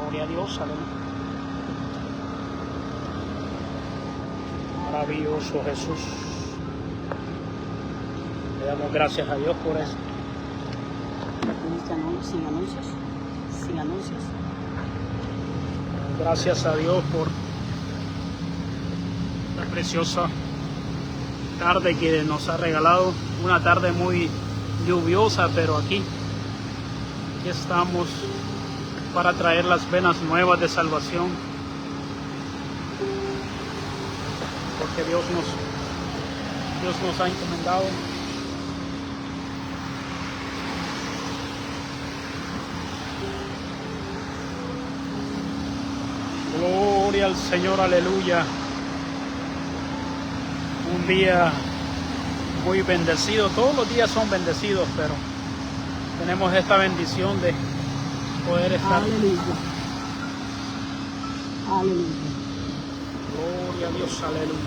Gloria a Dios, aleluya. Maravilloso Jesús. Le damos gracias a Dios por eso. Sin anuncios. Sin anuncios. Gracias a Dios por la preciosa tarde que nos ha regalado. Una tarde muy lluviosa, pero aquí estamos para traer las buenas nuevas de salvación, porque Dios nos ha encomendado. Gloria al Señor, aleluya. Un día muy bendecido. Todos los días son bendecidos, pero tenemos esta bendición de poder estar. Aleluya. Aleluya. Gloria a Dios, aleluya.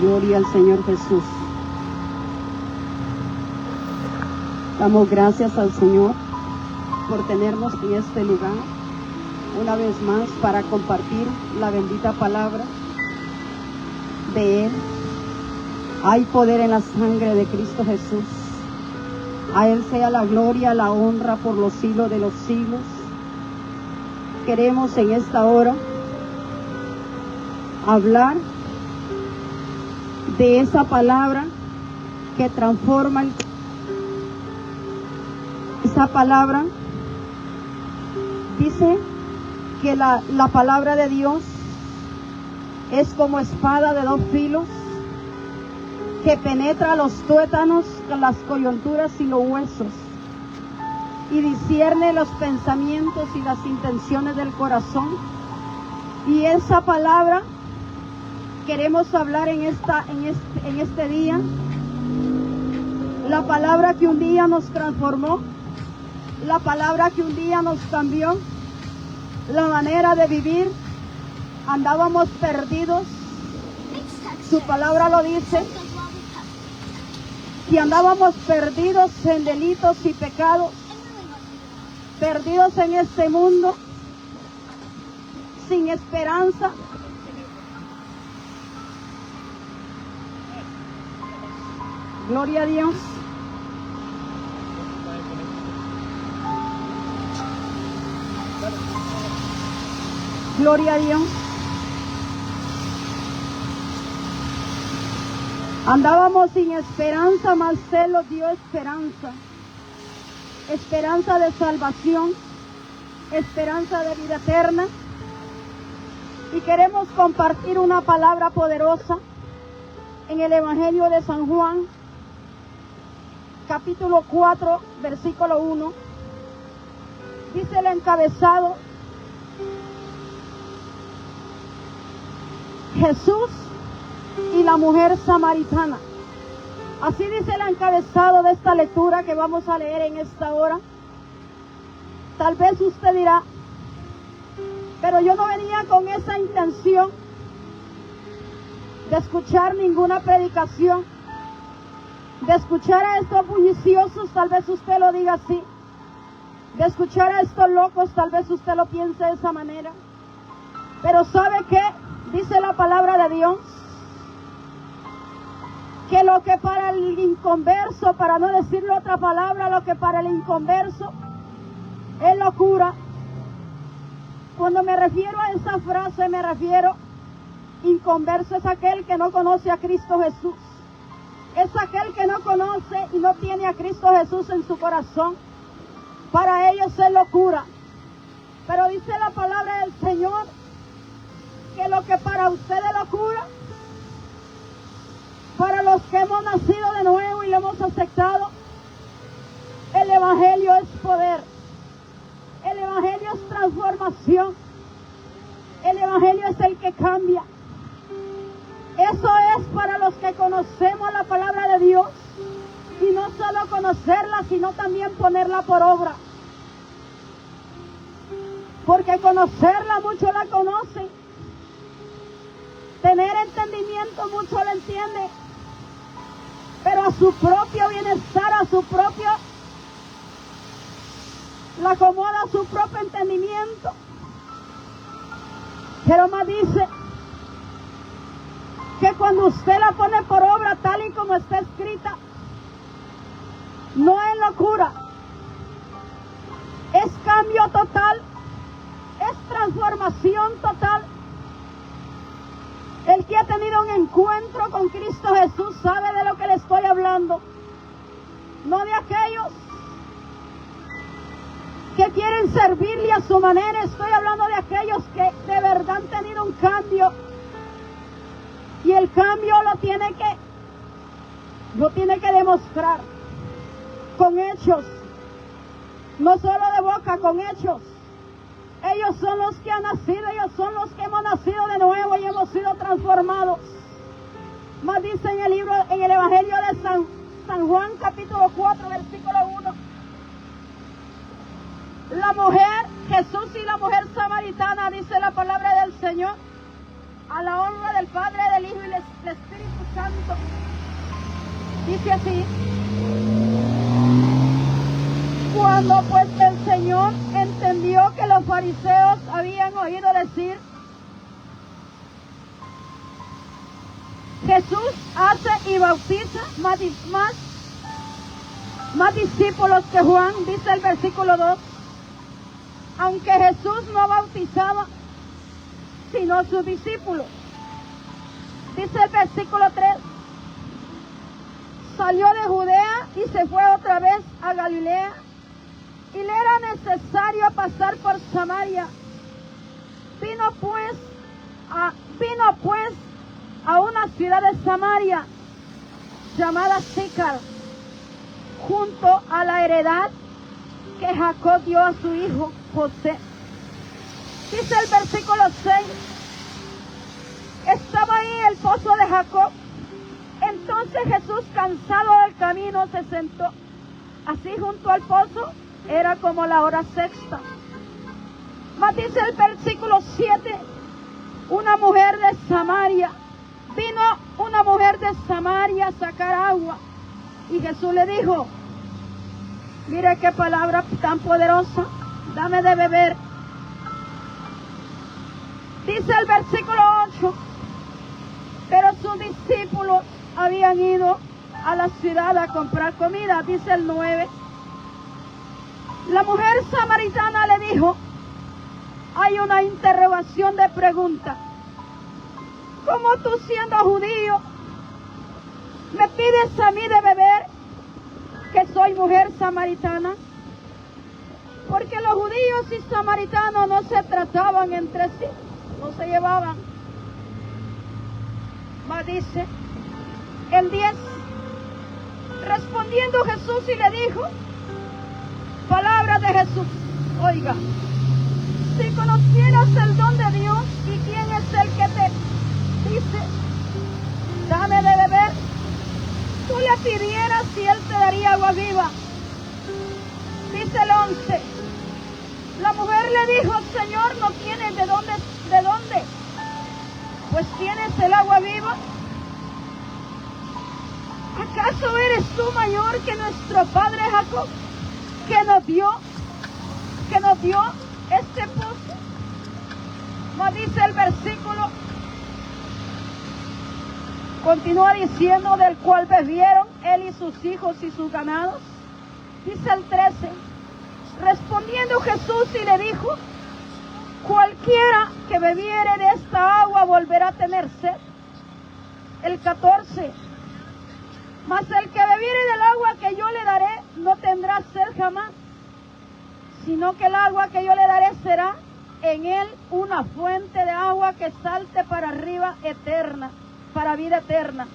Gloria al Señor Jesús. Damos gracias al Señor por tenernos en este lugar una vez más para compartir la bendita palabra de Él. Hay poder en la sangre de Cristo Jesús. A Él sea la gloria, la honra por los siglos de los siglos. Queremos en esta hora hablar de esa palabra que transforma el corazón. Esa palabra dice que la palabra de Dios es como espada de dos filos que penetra los tuétanos, las coyunturas y los huesos y discierne los pensamientos y las intenciones del corazón. Y esa palabra queremos hablar en este día, la palabra que un día nos transformó, la palabra que un día nos cambió la manera de vivir. Andábamos perdidos, su palabra lo dice, que andábamos perdidos en delitos y pecados, perdidos en este mundo, sin esperanza. Gloria a Dios. Gloria a Dios. Andábamos sin esperanza, mas Él nos dio esperanza. Esperanza de salvación, esperanza de vida eterna. Y queremos compartir una palabra poderosa en el Evangelio de San Juan, capítulo 4, versículo 1. Dice el encabezado: Jesús y la mujer samaritana. Así dice el encabezado de esta lectura que vamos a leer en esta hora. Tal vez usted dirá, pero yo no venía con esa intención de escuchar ninguna predicación, de escuchar a estos bulliciosos. Tal vez usted lo diga así, de escuchar a estos locos. Tal vez usted lo piense de esa manera, pero ¿sabe qué? Dice la palabra de Dios que lo que para el inconverso, para no decirle otra palabra, lo que para el inconverso es locura. Cuando me refiero a esa frase, me refiero, inconverso es aquel que no conoce a Cristo Jesús. Es aquel que no conoce y no tiene a Cristo Jesús en su corazón. Para ellos es locura. Pero dice la palabra del Señor que lo que para usted es locura, para los que hemos nacido de nuevo y lo hemos aceptado, el Evangelio es poder. El Evangelio es transformación. El Evangelio es el que cambia. Eso es para los que conocemos la palabra de Dios, y no solo conocerla, sino también ponerla por obra. Porque conocerla, muchos la conocen. Tener entendimiento, muchos la entienden. Pero a su propio bienestar, la acomoda a su propio entendimiento. Pero más dice que cuando usted la pone por obra tal y como está escrita, no es locura, es cambio total, es transformación total. El que ha tenido un encuentro con Cristo Jesús sabe de lo que le estoy hablando. No de aquellos que quieren servirle a su manera, estoy hablando de aquellos que de verdad han tenido un cambio. Y el cambio lo tiene que demostrar con hechos, no solo de boca, con hechos. Ellos son los que han nacido, ellos son los que hemos nacido de nuevo y hemos sido transformados. Más dice en el Evangelio de San Juan, capítulo 4, versículo 1. La mujer, Jesús y la mujer samaritana, dice la palabra del Señor, a la honra del Padre, del Hijo y del Espíritu Santo. Dice así: cuando pues el Señor entendió que los fariseos habían oído decir, Jesús hace y bautiza más discípulos que Juan, dice el versículo 2, aunque Jesús no bautizaba, sino sus discípulos. Dice el versículo 3, salió de Judea y se fue otra vez a Galilea, y le era necesario pasar por Samaria. Vino pues a una ciudad de Samaria llamada Sicar, junto a la heredad que Jacob dio a su hijo José. Dice el versículo 6, estaba ahí el pozo de Jacob. Entonces Jesús, cansado del camino, se sentó. Así junto al pozo, era como la hora sexta. Mas dice el versículo 7, una mujer de Samaria, vino una mujer de Samaria a sacar agua. Y Jesús le dijo, mire qué palabra tan poderosa, dame de beber. Dice el versículo 8, pero sus discípulos habían ido a la ciudad a comprar comida. Dice el 9, la mujer samaritana le dijo, hay una interrogación de pregunta. ¿Cómo tú, siendo judío, me pides a mí de beber, que soy mujer samaritana? Porque los judíos y samaritanos no se trataban entre sí, no se llevaban. Mas dice el 10, respondiendo Jesús y le dijo, palabra de Jesús, oiga, si conocieras el don de Dios y quién es el que te dice, dame de beber, tú le pidieras y él te daría agua viva. Dice el 11, la mujer le dijo, Señor, no tienes de dónde, pues tienes el agua viva. ¿Acaso eres tú mayor que nuestro padre Jacob, que nos dio este pozo? Mas dice el versículo, continúa diciendo, del cual bebieron él y sus hijos y sus ganados. Dice el 13, respondiendo Jesús y le dijo, cualquiera que bebiere de esta agua volverá a tener sed. El 14, mas el que bebiere del agua que yo le daré no tendrá sed jamás, sino que el agua que yo le daré será en él una fuente de agua que salte para arriba eterna, para vida eterna.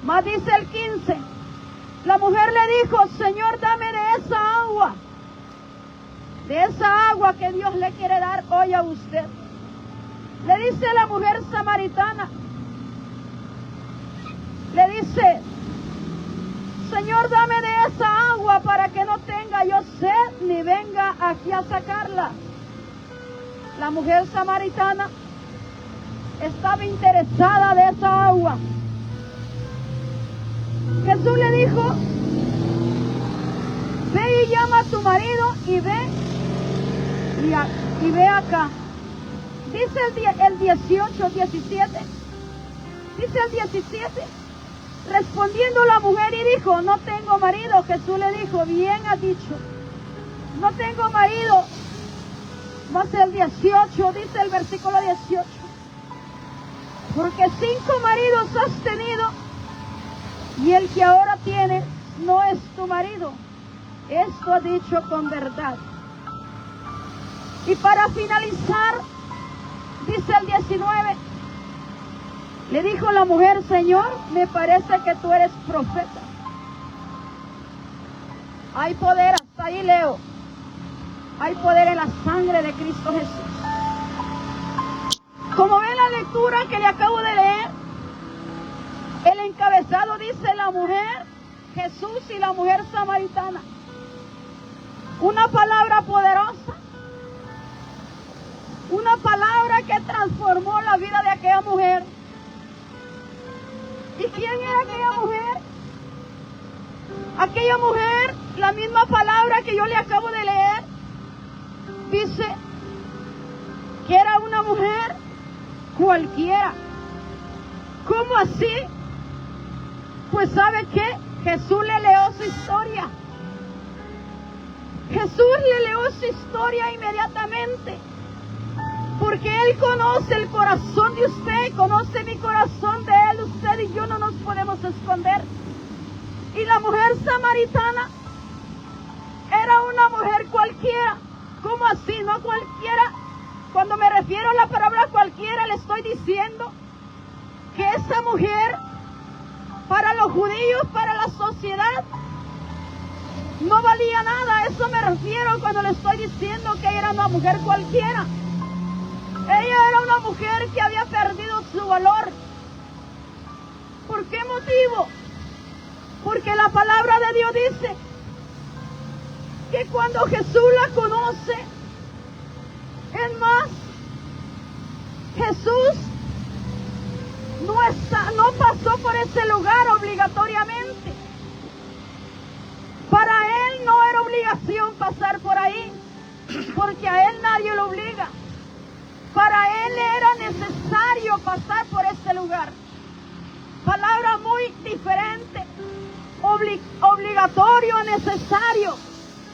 Mas dice el 15, la mujer le dijo, Señor, dame de esa agua que Dios le quiere dar hoy a usted. Le dice la mujer samaritana, le dice, Señor, dame de esa agua para que no tenga yo sed ni venga aquí a sacarla. La mujer samaritana estaba interesada de esa agua. Jesús le dijo, ve y llama a tu marido y ve acá. Dice el 18, 17. Dice el 17. Respondiendo la mujer y dijo, no tengo marido. Jesús le dijo, bien has dicho, no tengo marido. Más el 18, dice el versículo 18. Porque 5 maridos has tenido y el que ahora tienes no es tu marido. Esto ha dicho con verdad. Y para finalizar, dice el 19, le dijo la mujer, Señor, me parece que tú eres profeta. Hay poder, hasta ahí leo. Hay poder en la sangre de Cristo Jesús. Como ven la lectura que le acabo de leer, el encabezado dice la mujer, Jesús y la mujer samaritana. Una palabra poderosa, una palabra que transformó la vida de aquella mujer. ¿Y quién era aquella mujer? Aquella mujer, la misma palabra que yo le acabo de leer, dice que era una mujer cualquiera. ¿Cómo así? Pues ¿sabe qué? Jesús le leyó su historia. Jesús le leyó su historia inmediatamente. Porque Él conoce el corazón de usted, conoce mi corazón de Él. Usted y yo no nos podemos esconder. Y la mujer samaritana era una mujer cualquiera. ¿Cómo así? No cualquiera. Cuando me refiero a la palabra cualquiera, le estoy diciendo que esa mujer, para los judíos, para la sociedad, no valía nada. A eso me refiero cuando le estoy diciendo que era una mujer cualquiera. Ella era una mujer que había perdido su valor. ¿Por qué motivo? Porque la palabra de Dios dice que cuando Jesús la conoce, es más, Jesús no pasó por ese lugar obligatoriamente. Para Él no era obligación pasar por ahí, porque a Él nadie lo obliga. Para Él era necesario pasar por ese lugar. Palabra muy diferente. Obligatorio, necesario.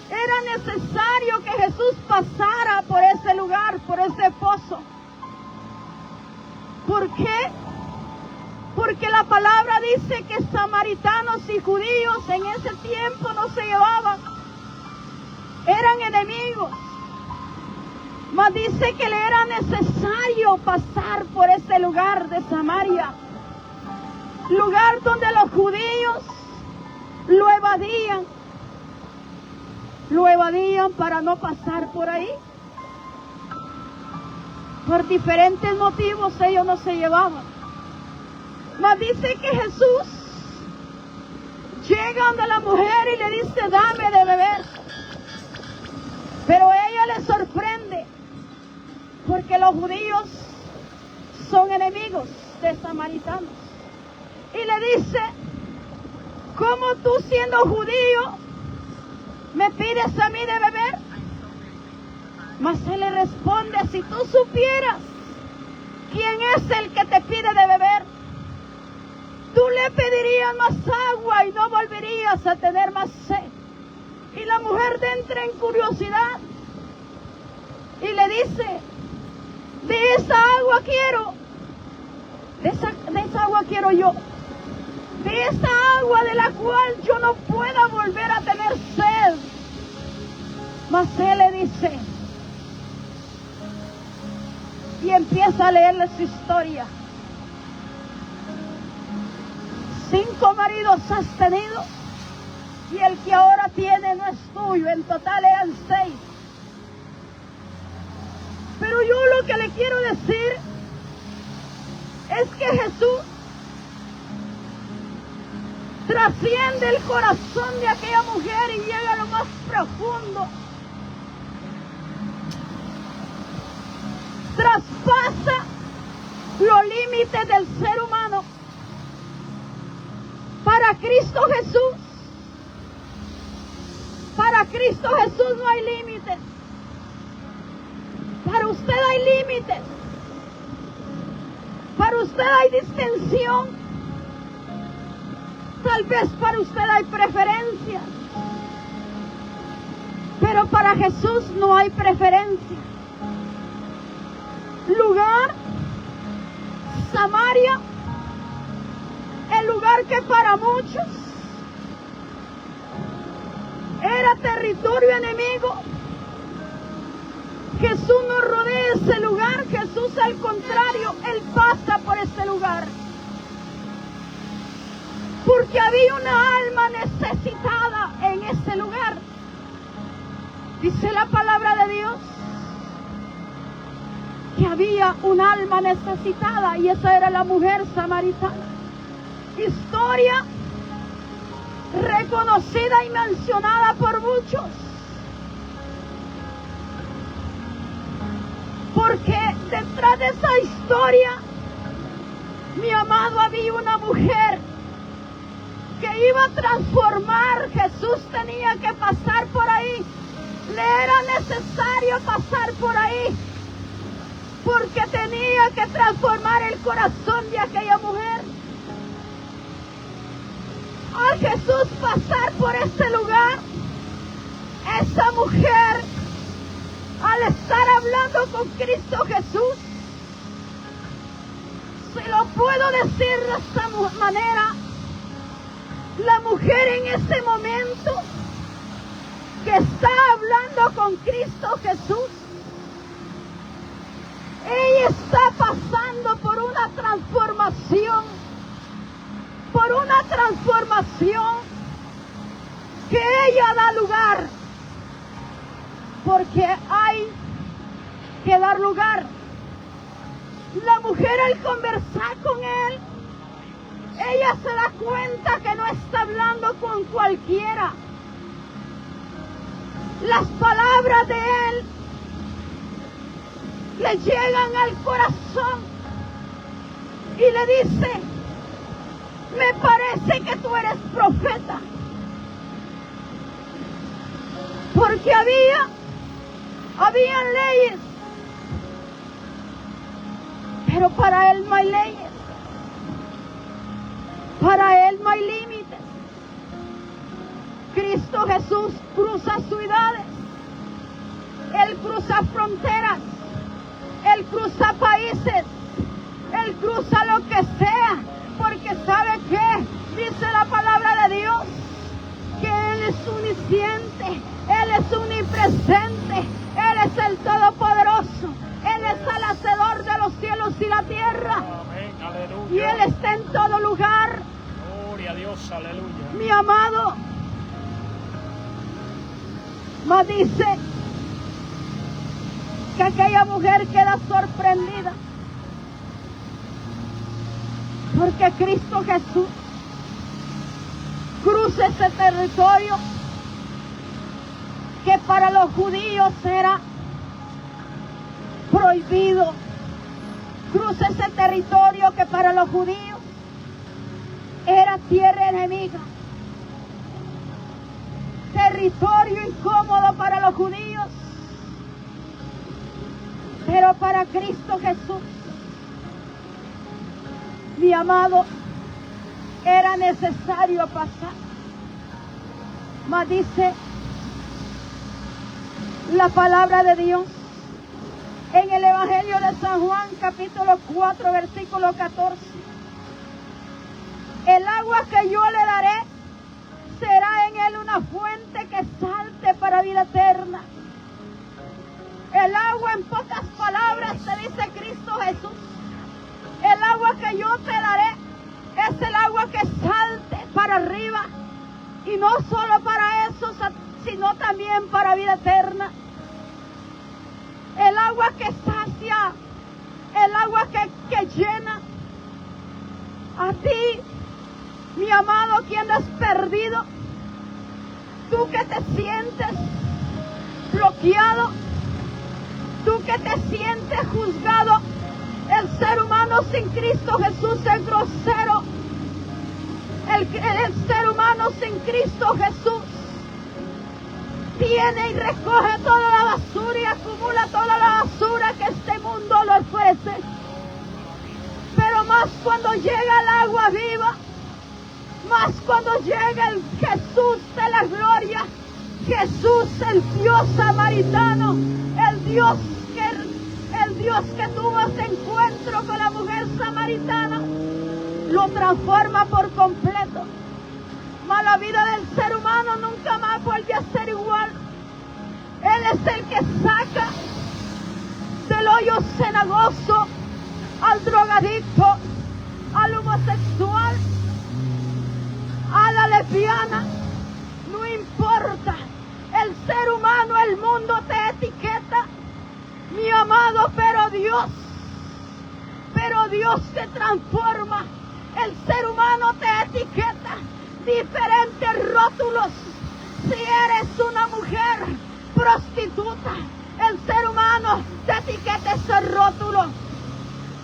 Era necesario que Jesús pasara por ese lugar, por ese pozo. ¿Por qué? Porque la palabra dice que samaritanos y judíos en ese tiempo no se llevaban. Eran enemigos. Mas dice que le era necesario pasar por ese lugar de Samaria. Lugar donde los judíos lo evadían. Lo evadían para no pasar por ahí. Por diferentes motivos ellos no se llevaban. Mas dice que Jesús llega donde la mujer y le dice, dame de beber. Pero ella le sorprende, porque los judíos son enemigos de samaritanos. Y le dice, ¿cómo tú siendo judío me pides a mí de beber? Mas él le responde, si tú supieras quién es el que te pide de beber, tú le pedirías más agua y no volverías a tener más sed. Y la mujer entra en curiosidad y le dice, de esa agua quiero, de esa agua quiero yo, de esa agua de la cual yo no pueda volver a tener sed. Mas él le dice, y empieza a leerle su historia. 5 maridos has tenido y el que ahora tiene no es tuyo. En total eran 6. Pero yo lo que le quiero decir es que Jesús trasciende el corazón de aquella mujer y llega a lo más profundo. Traspasa los límites del ser humano para Para Cristo Jesús no hay límites. Para usted hay límites. Para usted hay distinción. Tal vez para usted hay preferencias. Pero para Jesús no hay preferencia. Lugar, Samaria, el lugar que para muchos era territorio enemigo. Jesús no rodea ese lugar. Jesús, al contrario, Él pasa por ese lugar. Porque había una alma necesitada en ese lugar. Dice la palabra de Dios que había un alma necesitada, y esa era la mujer samaritana. Historia reconocida y mencionada por muchos. Porque detrás de esa historia, mi amado, había una mujer que iba a transformar. Jesús tenía que pasar por ahí. Le era necesario pasar por ahí, porque tenía que transformar el corazón de aquella mujer. Al Jesús pasar por ese lugar, esa mujer, al estar hablando con Cristo Jesús, se lo puedo decir de esta manera, la mujer en ese momento que está hablando con Cristo Jesús, ella está pasando por una transformación, que ella da lugar, porque hay que dar lugar. La mujer, al conversar con él, ella se da cuenta que no está hablando con cualquiera. Las palabras de él le llegan al corazón y le dice: me parece que tú eres profeta. Porque habían leyes, pero para él no hay leyes, para él no hay límites. Cristo Jesús cruza ciudades, Él cruza fronteras, Él cruza países, Él cruza lo que sea, porque ¿sabe qué? Dice la palabra de Dios que Él es omnisciente, Él es omnipresente, Él es el Todopoderoso, Él es el hacedor de los cielos y la tierra. Amén, aleluya. Y Él está en todo lugar. Gloria a Dios, aleluya. Mi amado, mas dice que aquella mujer queda sorprendida porque Cristo Jesús cruza ese territorio que para los judíos era prohibido. Cruza ese territorio que para los judíos era tierra enemiga. Territorio incómodo para los judíos, pero para Cristo Jesús, mi amado, era necesario pasar. Mas dice la palabra de Dios en el Evangelio de San Juan, capítulo 4, versículo 14: el agua que yo le daré será en él una fuente que salte para vida eterna. El agua, en pocas palabras, te dice Cristo Jesús, el agua que yo te daré es el agua que salte para arriba, y no solo para eso, sino también para vida eterna. El agua que sacia, el agua que llena. A ti, mi amado, quien has perdido, tú que te sientes bloqueado, tú que te sientes juzgado, el ser humano sin Cristo Jesús es grosero, El ser humano sin Cristo Jesús tiene y recoge toda la basura y acumula toda la basura que este mundo le ofrece. Pero más cuando llega el agua viva, más cuando llega el Jesús de la gloria, Jesús, el Dios samaritano, el Dios que tuvo ese encuentro con la mujer samaritana, lo transforma por completo. Mas la vida del ser humano nunca más vuelve a ser igual. Él es el que saca del hoyo cenagoso al drogadicto, al homosexual, a la lesbiana. No importa, el ser humano, el mundo te etiqueta, mi amado, pero Dios te transforma. El ser humano te etiqueta diferentes rótulos. Si eres una mujer prostituta, el ser humano te etiqueta ese rótulo.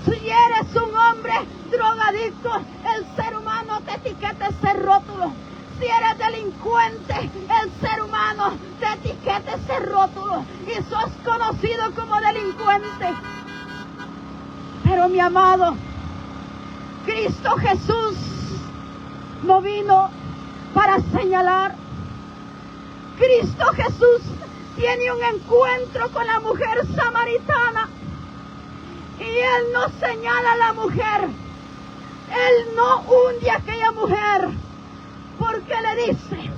Si eres un hombre drogadicto, el ser humano te etiqueta ese rótulo. Si eres delincuente, el ser humano te etiqueta ese rótulo y sos conocido como delincuente. Pero mi amado, Cristo Jesús no vino para señalar. Cristo Jesús tiene un encuentro con la mujer samaritana y Él no señala a la mujer. Él no hunde a aquella mujer porque le dice: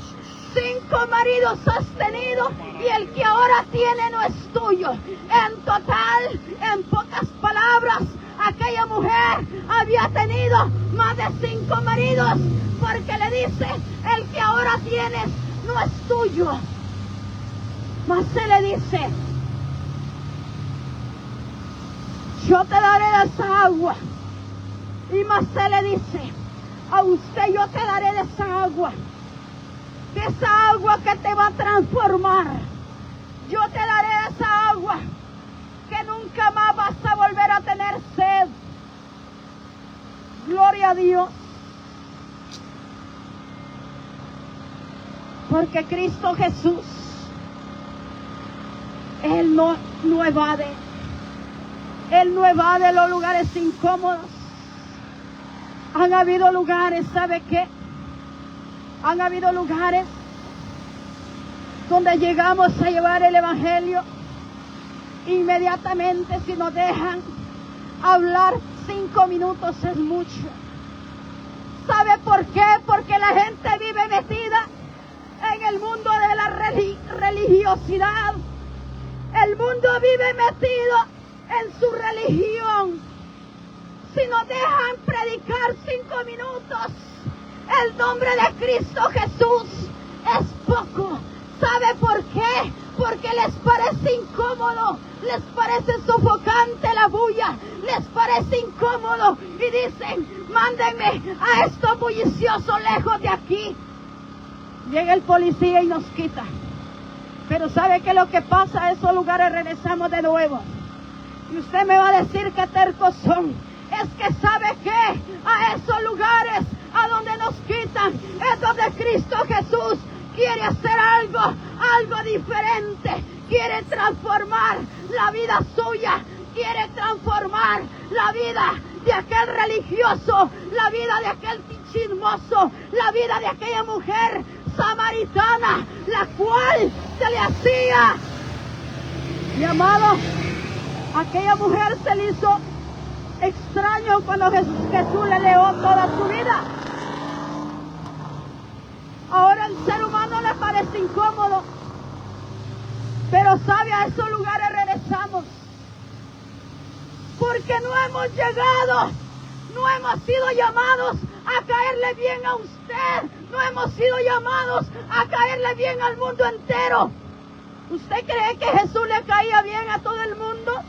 5 maridos has tenido y el que ahora tiene no es tuyo. En total, en pocas palabras, aquella mujer había tenido más de 5 maridos, porque le dice: el que ahora tienes no es tuyo. Mas se le dice: yo te daré de esa agua. Y más se le dice: a usted yo te daré de esa agua que te va a transformar. Yo te daré de esa agua que nunca más vas a volver a tener sed. Gloria a Dios. Porque Cristo Jesús, Él no evade. Él no evade los lugares incómodos. Han habido lugares, ¿sabe qué? Han habido lugares donde llegamos a llevar el Evangelio. Inmediatamente, si nos dejan hablar 5 minutos es mucho. ¿Sabe por qué? Porque la gente vive metida en el mundo de la religiosidad. El mundo vive metido en su religión. Si nos dejan predicar 5 minutos el nombre de Cristo Jesús, es poco. ¿Sabe por qué? Porque les parece incómodo, les parece sofocante la bulla, les parece incómodo y dicen: mándenme a estos bulliciosos lejos de aquí. Llega el policía y nos quita. Pero ¿sabe qué es lo que pasa? A esos lugares regresamos de nuevo. Y usted me va a decir qué tercos son. Es que ¿sabe qué? A esos lugares a donde nos quitan es donde Cristo Jesús quiere hacer algo diferente. Quiere transformar la vida suya. Quiere transformar la vida de aquel religioso, la vida de aquel chismoso, la vida de aquella mujer samaritana, la cual se le hacía. Mi amado, aquella mujer se le hizo extraño cuando Jesús le leó toda su vida. Ahora el ser humano le parece incómodo, pero sabe, a esos lugares regresamos porque no hemos llegado, no hemos sido llamados a caerle bien a usted, no hemos sido llamados a caerle bien al mundo entero. ¿Usted cree que Jesús le caía bien a todo el mundo?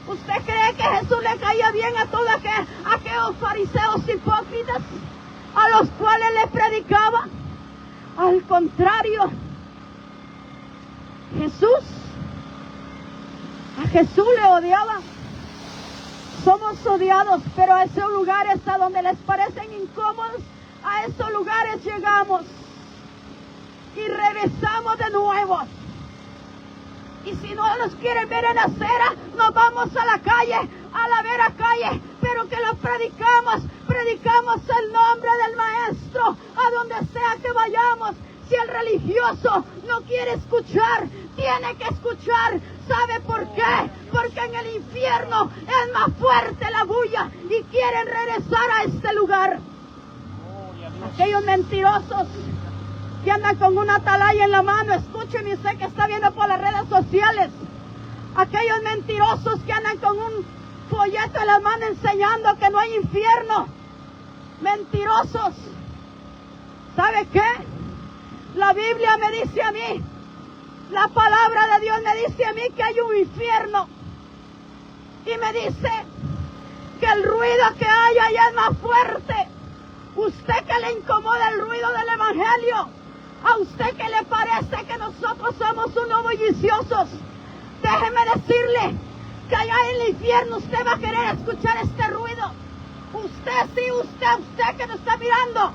¿Usted cree que Jesús le caía bien a todos aquellos fariseos hipócritas a los cuales le predicaba? Al contrario, a Jesús le odiaba. Somos odiados, pero a esos lugares a donde les parecen incómodos, a esos lugares llegamos y regresamos de nuevo. Y si no nos quieren ver en la acera, nos vamos a la calle, a la vera calle, pero que lo predicamos el nombre del Maestro, a donde sea que vayamos. Si el religioso no quiere escuchar, tiene que escuchar. ¿Sabe por qué? Porque en el infierno es más fuerte la bulla y quieren regresar a este lugar. Aquellos mentirosos que andan con una atalaya en la mano, escúcheme usted que está viendo por las redes sociales. Aquellos mentirosos que andan con un folleto en la mano enseñando que no hay infierno. Mentirosos. ¿Sabe qué? La Biblia me dice a mí, la palabra de Dios me dice a mí que hay un infierno. Y me dice que el ruido que hay allá es más fuerte. Usted que le incomoda el ruido del Evangelio, a usted que le parece que nosotros somos unos bulliciosos, déjeme decirle que allá en el infierno usted va a querer escuchar este ruido. Usted sí, usted que nos está mirando,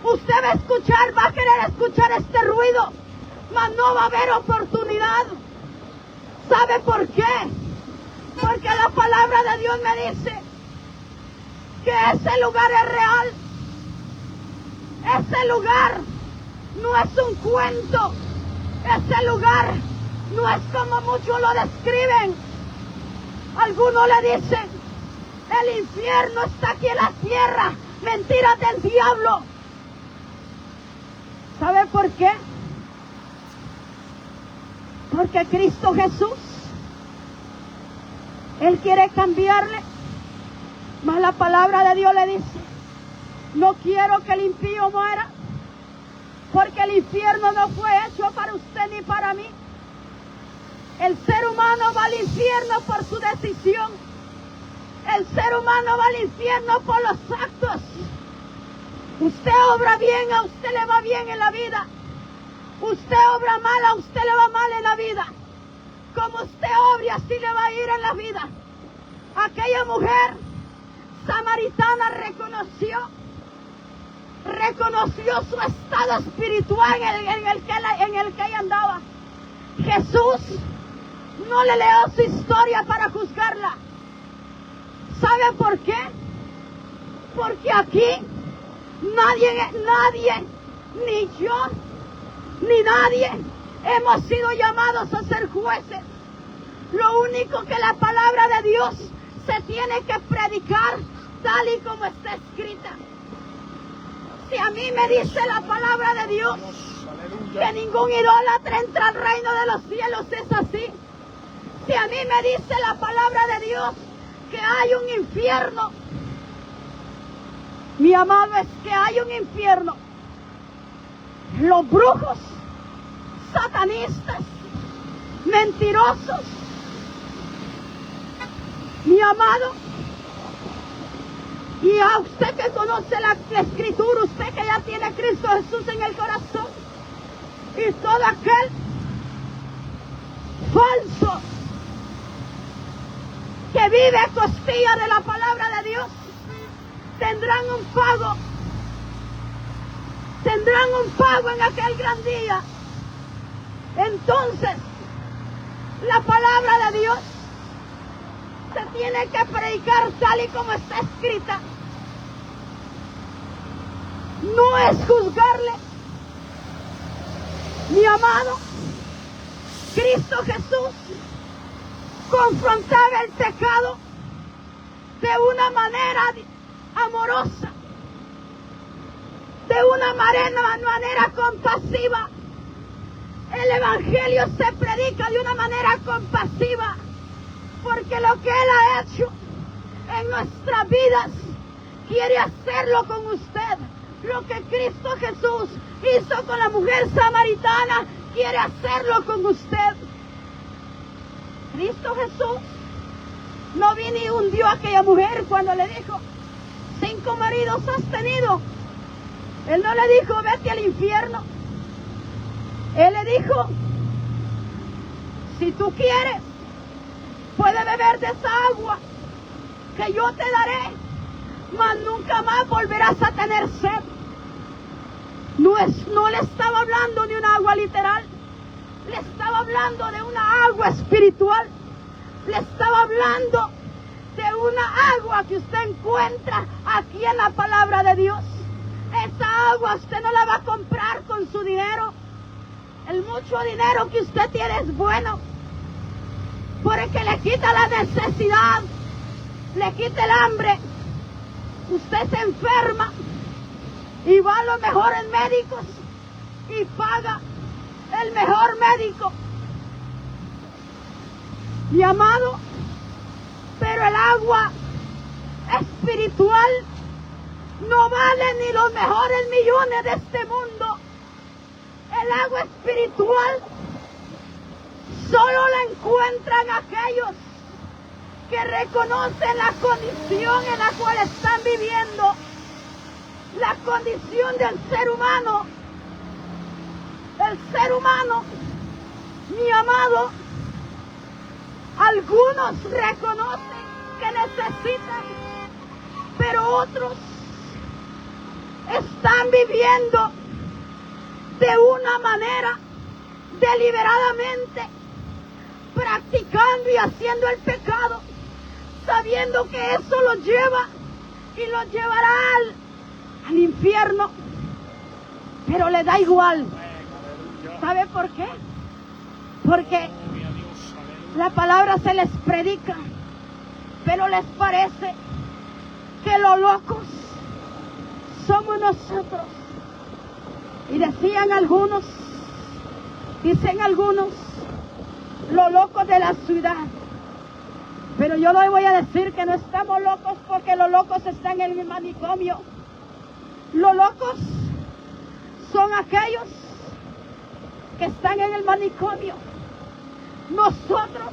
usted va a escuchar, va a querer escuchar este ruido, mas no va a haber oportunidad. ¿Sabe por qué? Porque la palabra de Dios me dice que ese lugar es real. Ese lugar no es un cuento. Ese lugar no es como muchos lo describen. Algunos le dicen, el infierno está aquí en la tierra. Mentiras del diablo. ¿Sabe por qué? Porque Cristo Jesús, Él quiere cambiarle. Mas la palabra de Dios le dice, no quiero que el impío muera, porque el infierno no fue hecho para usted ni para mí. El ser humano va al infierno por su decisión. El ser humano va al infierno por los actos. Usted obra bien, a usted le va bien en la vida. Usted obra mal, a usted le va mal en la vida. Como usted obra, así le va a ir en la vida. Aquella mujer samaritana reconoció su estado espiritual en el que ella andaba. Jesús no le leyó su historia para juzgarla. ¿Sabe por qué? Porque aquí nadie, ni yo, ni nadie, hemos sido llamados a ser jueces. Lo único que la palabra de Dios se tiene que predicar tal y como está escrita. Si a mí me dice la palabra de Dios que ningún idólatra entra al reino de los cielos, es así. Si a mí me dice la palabra de Dios que hay un infierno, mi amado, es que hay un infierno. Los brujos, satanistas, mentirosos, mi amado, y a usted que conoce la escritura, usted que ya tiene a Cristo Jesús en el corazón, y todo aquel falso que vive a costilla de la palabra de Dios, tendrán un pago en aquel gran día. Entonces, la palabra de Dios se tiene que predicar tal y como está escrita. No es juzgarle. Mi amado, Cristo Jesús confrontaba el pecado de una manera amorosa, de una manera compasiva. El Evangelio se predica de una manera compasiva, porque lo que Él ha hecho en nuestras vidas, quiere hacerlo con usted. Lo que Cristo Jesús hizo con la mujer samaritana, quiere hacerlo con usted. Cristo Jesús no vino y hundió a aquella mujer cuando le dijo, 5 maridos has tenido. Él no le dijo, vete al infierno. Él le dijo, si tú quieres, puedes beber de esa agua que yo te daré, mas nunca más volverás a tener sed. No le estaba hablando de una agua literal, le estaba hablando de una agua espiritual, le estaba hablando de una agua que usted encuentra aquí en la palabra de Dios. Esa agua usted no la va a comprar con su dinero. El mucho dinero que usted tiene es bueno, porque le quita la necesidad, le quita el hambre. Usted se enferma y va a los mejores médicos y paga el mejor médico, mi amado. Pero el agua espiritual no vale ni los mejores millones de este mundo. El agua espiritual solo la encuentran aquellos que reconocen la condición en la cual están viviendo, la condición del ser humano. El ser humano, mi amado, algunos reconocen que necesitan, pero otros están viviendo de una manera deliberadamente, practicando y haciendo el pecado, sabiendo que eso los lleva y los llevará al infierno, pero le da igual. ¿Sabe por qué? Porque la palabra se les predica, pero les parece que los locos somos nosotros. Y dicen algunos, los locos de la ciudad. Pero yo le voy a decir que no estamos locos, porque los locos están en el manicomio. Los locos son aquellos que están en el manicomio. Nosotros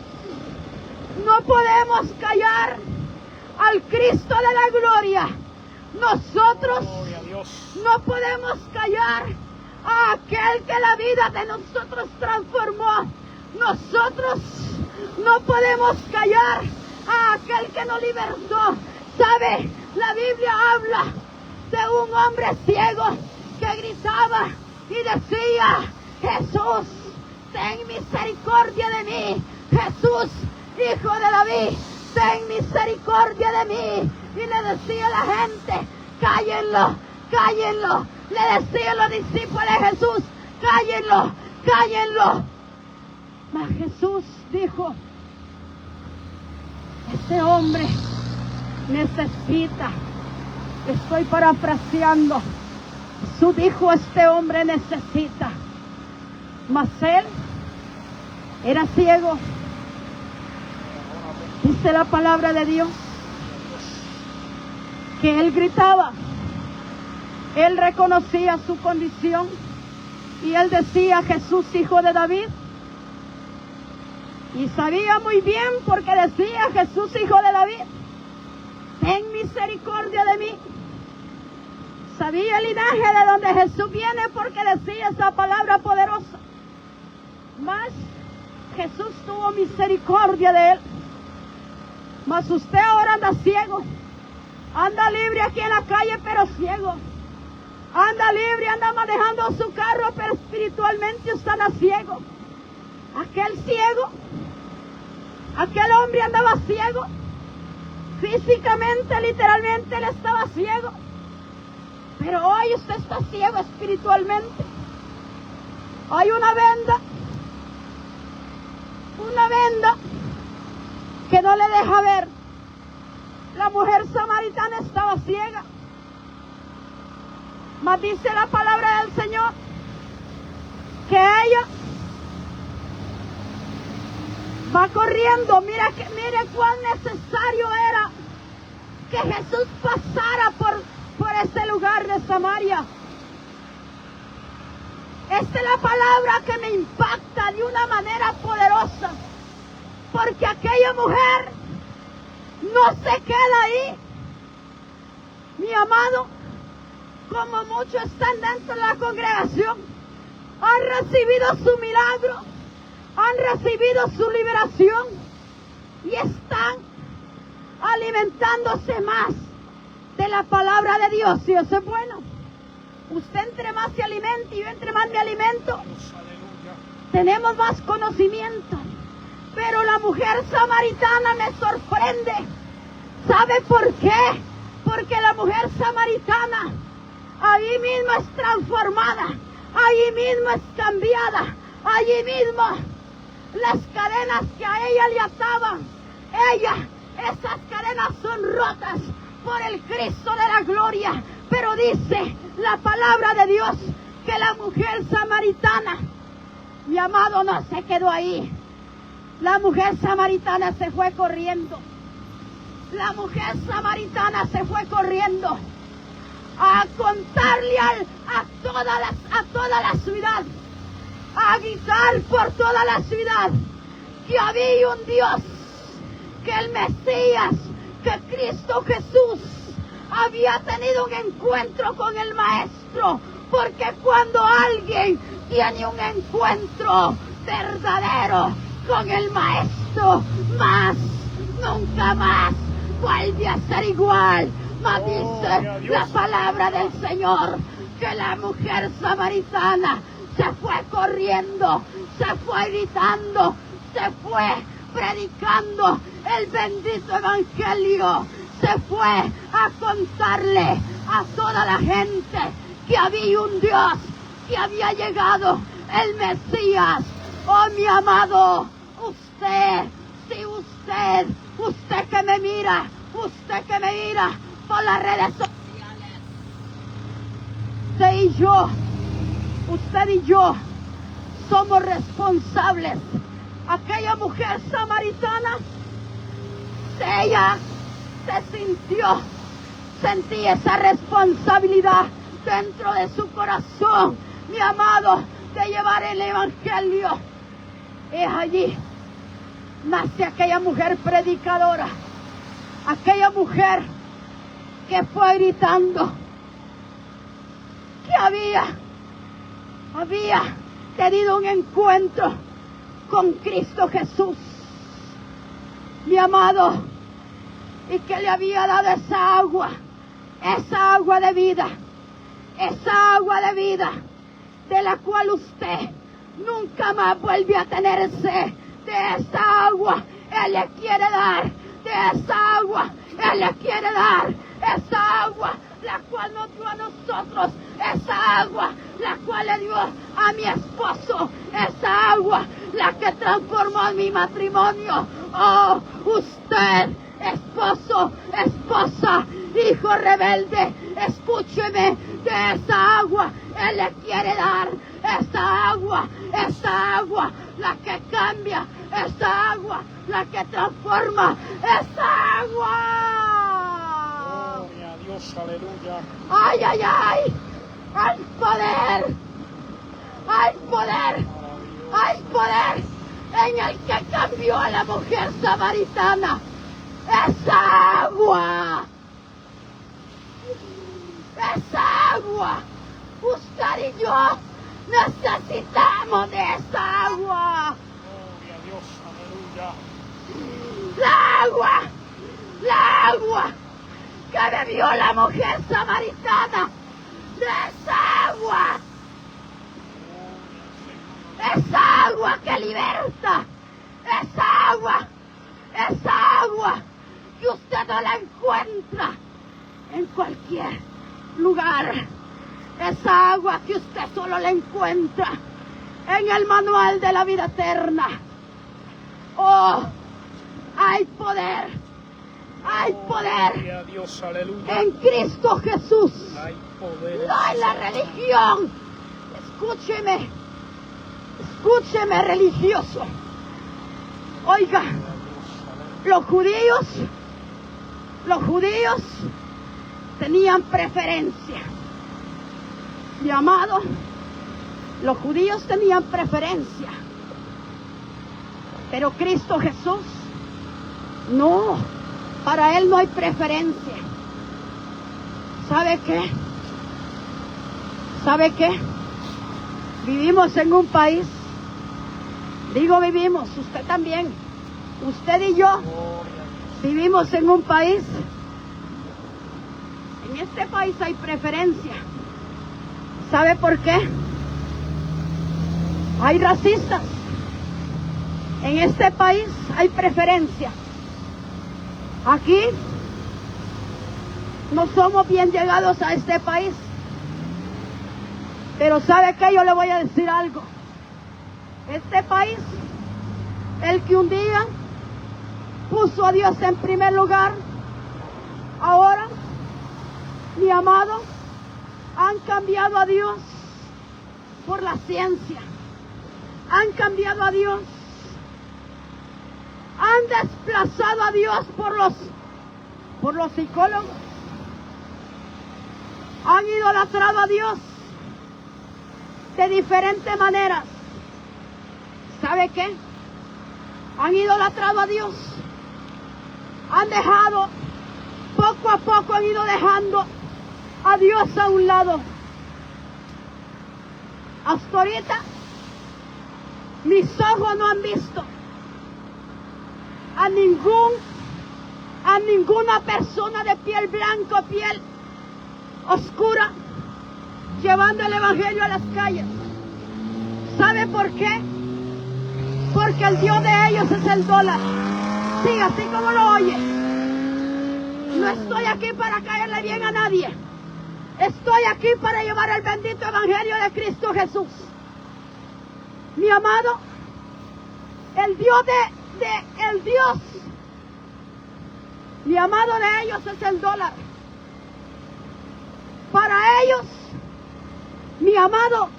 no podemos callar al Cristo de la gloria. Nosotros no podemos callar a aquel que la vida de nosotros transformó. Nosotros no podemos callar a aquel que nos libertó. ¿Sabe? La Biblia habla de un hombre ciego que gritaba y decía: Jesús, ten misericordia de mí. Jesús, hijo de David, ten misericordia de mí. Y le decía a la gente: cállenlo, cállenlo. Le decía a los discípulos de Jesús: cállenlo, cállenlo. Mas Jesús dijo: este hombre necesita, estoy parafraseando, Jesús dijo: este hombre necesita. Mas él era ciego. Dice la palabra de Dios que él gritaba, él reconocía su condición y él decía: Jesús, hijo de David. Y sabía muy bien, porque decía: Jesús, hijo de David, ten misericordia de mí. Sabía el linaje de donde Jesús viene, porque decía esa palabra poderosa. Mas Jesús tuvo misericordia de él. Mas usted ahora anda ciego, anda libre aquí en la calle, pero ciego. Anda libre, anda manejando su carro, pero espiritualmente usted anda ciego. Aquel ciego, aquel hombre andaba ciego. Físicamente, literalmente, él estaba ciego. Pero hoy usted está ciego espiritualmente. Hay una venda que no le deja ver. La mujer samaritana estaba ciega. Mas dice la palabra del Señor que ella va corriendo. Mire cuán necesario era que Jesús pasara por ese lugar de Samaria. Esta es la palabra que me impacta de una manera poderosa, porque aquella mujer no se queda ahí, mi amado, como muchos están dentro de la congregación. Han recibido su milagro, han recibido su liberación y están alimentándose más de la palabra de Dios. Y eso es bueno. Usted entre más se alimente y yo entre más me alimento, Dios, aleluya. tenemos más conocimiento. Pero la mujer samaritana me sorprende. ¿Sabe por qué? Porque la mujer samaritana ahí mismo es transformada, ahí mismo es cambiada, allí mismo las cadenas que a ella le ataban, esas cadenas son rotas por el Cristo de la gloria. Pero dice la palabra de Dios que la mujer samaritana, mi amado, no se quedó ahí. La mujer samaritana se fue corriendo. La mujer samaritana se fue corriendo a contarle a toda la ciudad, a gritar por toda la ciudad que había un Dios, que el Mesías, que Cristo Jesús había tenido un encuentro con el Maestro. Porque cuando alguien tiene un encuentro verdadero con el Maestro, nunca más vuelve a ser igual. Mas dice la palabra del Señor que la mujer samaritana se fue corriendo, se fue gritando, se fue predicando el bendito evangelio, se fue a contarle a toda la gente que había un Dios, que había llegado el Mesías. Oh, mi amado, usted que me mira por las redes sociales, usted y yo somos responsables. Aquella mujer samaritana, ella sentía esa responsabilidad dentro de su corazón, mi amado, de llevar el evangelio. Es allí nace aquella mujer predicadora, aquella mujer que fue gritando que había tenido un encuentro con Cristo Jesús, mi amado, y que le había dado esa agua de vida, de la cual usted nunca más vuelve a tener sed. De esa agua Él le quiere dar, de esa agua Él le quiere dar, esa agua la cual nos dio a nosotros, esa agua la cual le dio a mi esposo, esa agua la que transformó mi matrimonio. Oh, usted, esposo, esposa, hijo rebelde, escúcheme, de esa agua Él le quiere dar, esa agua, la que cambia, esa agua, la que transforma, esa agua. Gloria a Dios, aleluya. ¡Ay, ay, ay! ¡Hay poder! ¡Hay poder! ¡Hay poder en el que cambió a la mujer samaritana! ¡Esa agua! ¡Esa agua! Usted y yo necesitamos de esa agua. Gloria a Dios, aleluya. La agua que bebió la mujer samaritana, de esa agua que liberta, esa agua que usted no la encuentra en cualquier lugar, esa agua que usted solo la encuentra en el manual de la vida eterna. Oh, hay poder Gloria a Dios, aleluya. en Cristo Jesús. Hay poder. No en la religión. Escúcheme, religioso. Oiga, los judíos tenían preferencia. Mi amado, los judíos tenían preferencia. Pero Cristo Jesús, no, para Él no hay preferencia. ¿Sabe qué? Vivimos en un país, vivimos, usted también, usted y yo, vivimos en un país. En este país hay preferencia. ¿Sabe por qué? Hay racistas. En este país hay preferencia. Aquí no somos bien llegados a este país. Pero ¿sabe qué? Yo le voy a decir algo. Este país, el que un día puso a Dios en primer lugar, ahora, mi amado, han cambiado a Dios por la ciencia. Han cambiado a Dios. Han desplazado a Dios por los psicólogos. Han idolatrado a Dios de diferentes maneras. ¿Sabe qué? Han idolatrado a Dios. Han dejado, poco a poco han ido dejando a Dios a un lado. Hasta ahorita, mis ojos no han visto a ninguna persona de piel blanca, piel oscura, llevando el evangelio a las calles. ¿Sabe por qué? Porque el Dios de ellos es el dólar. Sí, así como lo oye. No estoy aquí para caerle bien a nadie. Estoy aquí para llevar el bendito evangelio de Cristo Jesús. Mi amado, el Dios mi amado de ellos es el dólar. Para ellos, mi amado,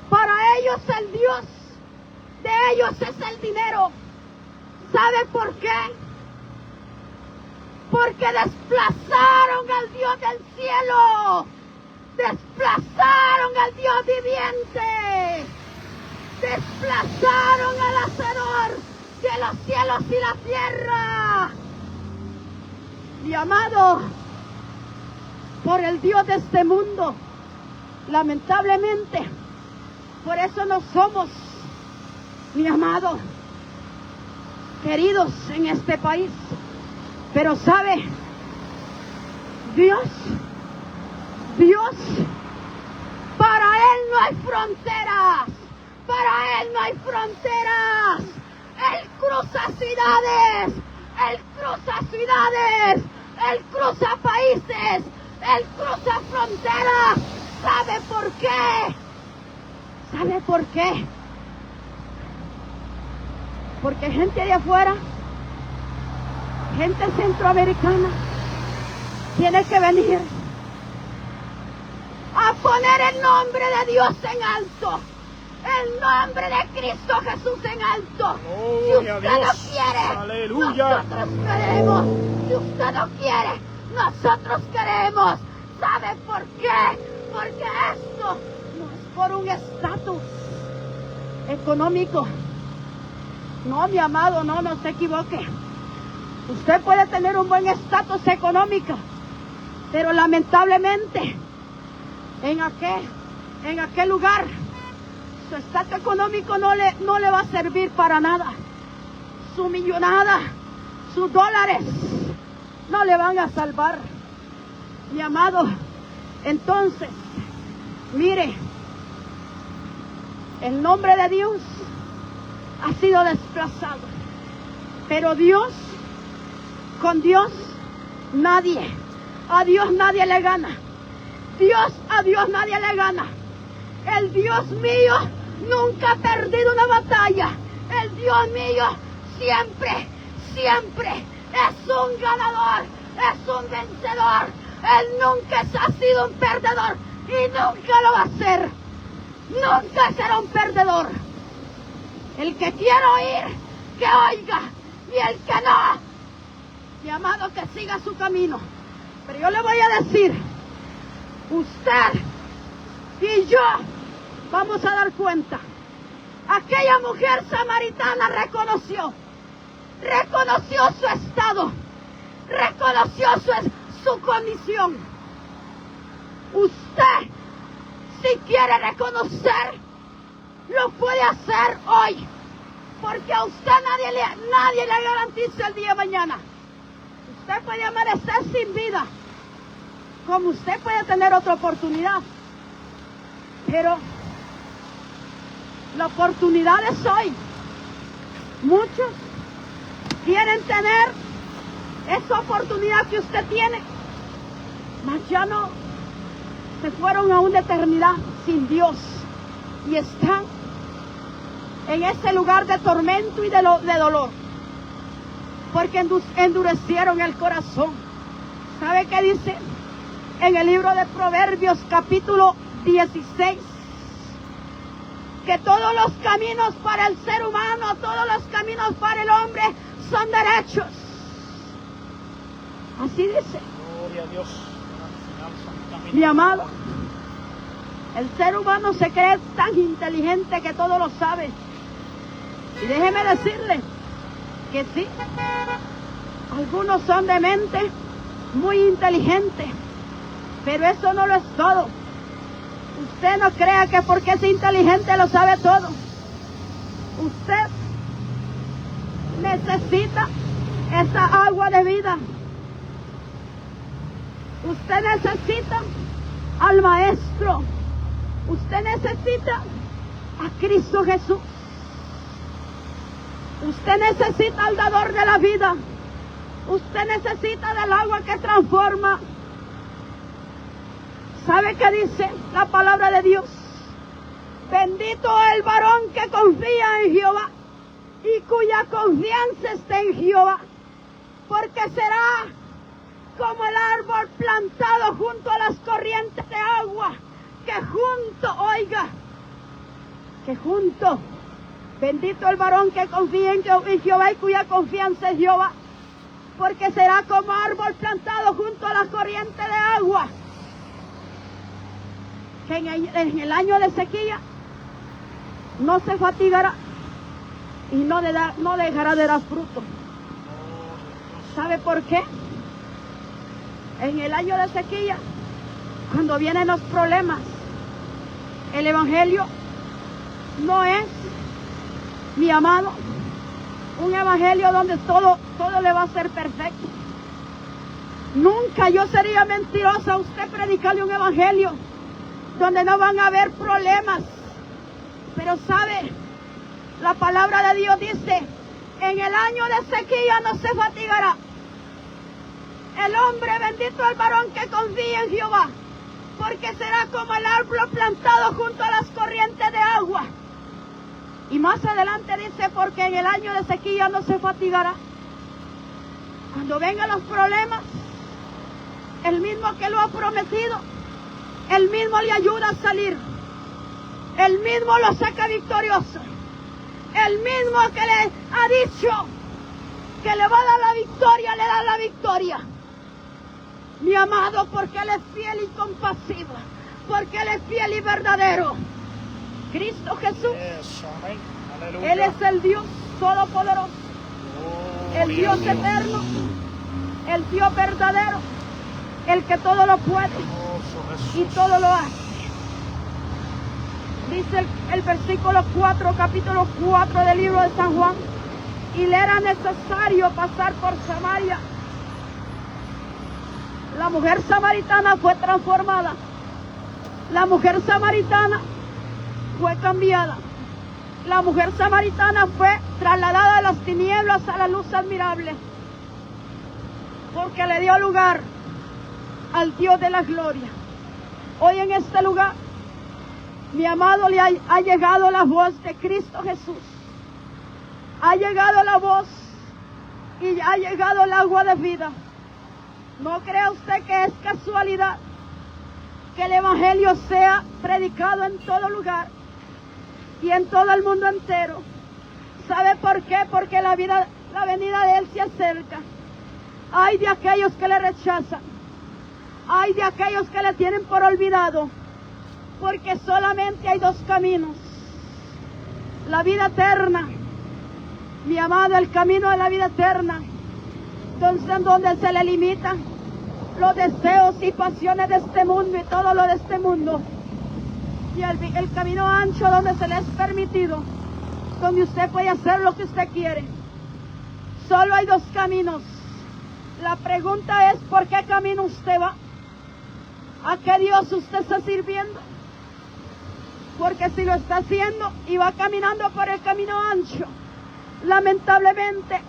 para ellos el Dios de ellos es el dinero. ¿Sabe por qué? Porque desplazaron al Dios del cielo. Desplazaron al Dios viviente. Desplazaron al Hacedor de los cielos y la tierra. Mi amado, por el Dios de este mundo, lamentablemente, por eso no somos, mi amado, queridos en este país. Pero sabe, Dios, para Él no hay fronteras, para Él no hay fronteras. Él cruza ciudades, Él cruza países, Él cruza fronteras. ¿Sabe por qué? ¿Sabe por qué? Porque gente de afuera, gente centroamericana, tiene que venir a poner el nombre de Dios en alto, el nombre de Cristo Jesús en alto. Si usted no quiere, aleluya, nosotros queremos. Si usted no quiere, nosotros queremos. ¿Sabe por qué? Porque esto no es por un estatus económico. No, mi amado, no se equivoque. Usted puede tener un buen estatus económico, pero lamentablemente en aquel lugar su estatus económico no le va a servir para nada. Su millonada, sus dólares no le van a salvar, mi amado. Entonces, mire, el nombre de Dios ha sido desplazado, pero con Dios a Dios nadie le gana. A Dios nadie le gana. El Dios mío nunca ha perdido una batalla. El Dios mío siempre es un ganador, es un vencedor. Él nunca ha sido un perdedor y nunca lo va a ser. Nunca será un perdedor. El que quiera oír, que oiga, y el que no, mi amado, que siga su camino. Pero yo le voy a decir, usted y yo vamos a dar cuenta. Aquella mujer samaritana reconoció su estado, reconoció su condición. Usted, si quiere reconocer, lo puede hacer hoy, porque a usted nadie le garantiza el día de mañana. Usted puede amanecer sin vida, como usted puede tener otra oportunidad, pero la oportunidad es hoy. Muchos quieren tener esa oportunidad que usted tiene, mas ya no, se fueron a una eternidad sin Dios y están en ese lugar de tormento y de dolor, porque endurecieron el corazón. ¿Sabe qué dice en el libro de Proverbios capítulo 16? Que todos los caminos para el ser humano, todos los caminos para el hombre son derechos. Así dice. Gloria a Dios. Mi amado, el ser humano se cree tan inteligente que todo lo sabe. Y déjeme decirle que sí, algunos son de mente muy inteligente, pero eso no lo es todo. Usted no crea que porque es inteligente lo sabe todo. Usted necesita esa agua de vida. Usted necesita al Maestro. Usted necesita a Cristo Jesús. Usted necesita al dador de la vida. Usted necesita del agua que transforma. ¿Sabe qué dice la palabra de Dios? Bendito el varón que confía en Jehová y cuya confianza está en Jehová, porque será como el árbol plantado junto a las corrientes de agua, que junto, bendito el varón que confía en Jehová y cuya confianza es Jehová, porque será como árbol plantado junto a las corrientes de agua, que en el año de sequía no se fatigará y no dejará de dar fruto. ¿Sabe por qué? En el año de sequía, cuando vienen los problemas, el evangelio no es, mi amado, un evangelio donde todo le va a ser perfecto. Nunca yo sería mentirosa a usted predicarle un evangelio donde no van a haber problemas. Pero sabe, la palabra de Dios dice, en el año de sequía no se fatigará el hombre, bendito el varón que confía en Jehová, porque será como el árbol plantado junto a las corrientes de agua. Y más adelante dice, porque en el año de sequía no se fatigará. Cuando vengan los problemas, el mismo que lo ha prometido, el mismo le ayuda a salir, el mismo lo saca victorioso, el mismo que le ha dicho que le va a dar la victoria, le da la victoria. Mi amado, porque Él es fiel y compasivo, porque Él es fiel y verdadero. Cristo Jesús, Él es el Dios todopoderoso, el Dios eterno, el Dios verdadero, el que todo lo puede y todo lo hace. Dice el versículo 4, capítulo 4 del libro de San Juan, y le era necesario pasar por Samaria. La mujer samaritana fue transformada. La mujer samaritana fue cambiada. La mujer samaritana fue trasladada de las tinieblas a la luz admirable, porque le dio lugar al Dios de la gloria. Hoy en este lugar, mi amado, le ha llegado la voz de Cristo Jesús. Ha llegado la voz y ha llegado el agua de vida. No crea usted que es casualidad que el evangelio sea predicado en todo lugar y en todo el mundo entero. ¿Sabe por qué? Porque la venida de Él se acerca. Ay de aquellos que le rechazan. Ay de aquellos que le tienen por olvidado. Porque solamente hay dos caminos. La vida eterna. Mi amado, el camino de la vida eterna. Entonces, donde se le limitan los deseos y pasiones de este mundo y todo lo de este mundo. Y el camino ancho donde se le es permitido, donde usted puede hacer lo que usted quiere. Solo hay dos caminos. La pregunta es, ¿por qué camino usted va? ¿A qué Dios usted está sirviendo? Porque si lo está haciendo y va caminando por el camino ancho, lamentablemente,